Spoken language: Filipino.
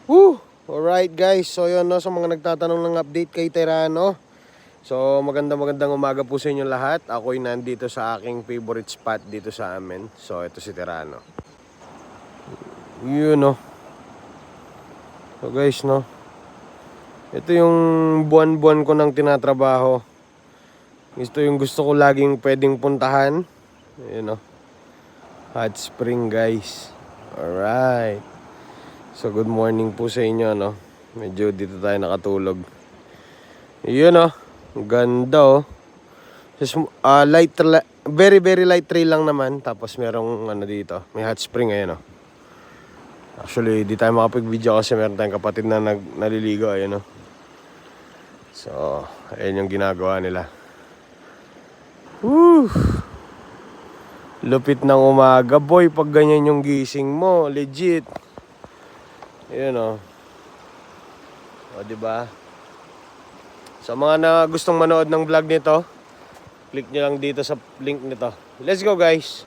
Alright guys, so yun no, sa mga nagtatanong ng update kay Terano. So magandang umaga po sa inyo lahat. Ako'y nandito sa aking favorite spot dito sa amin. So ito si Terano. Yun no. So guys no, ito yung buwan-buwan ko nang tinatrabaho. Ito yung gusto ko laging pwedeng puntahan. Yun no, hot spring guys. Alright. So good morning po sa inyo no. Medyo dito tayo nakatulog. Yun oh. Ganda oh. Very light trail lang naman. Tapos merong ano dito. May hot spring ayan oh. Actually di tayo makapag-video kasi meron tayong kapatid na naliligo ayan oh. So ayan yung ginagawa nila. Woo! Lupit ng umaga boy pag ganyan yung gising mo. Legit. Ayan oh. O diba? Sa mga na gustong manood ng vlog nito, click nyo lang dito sa link nito. Let's go guys!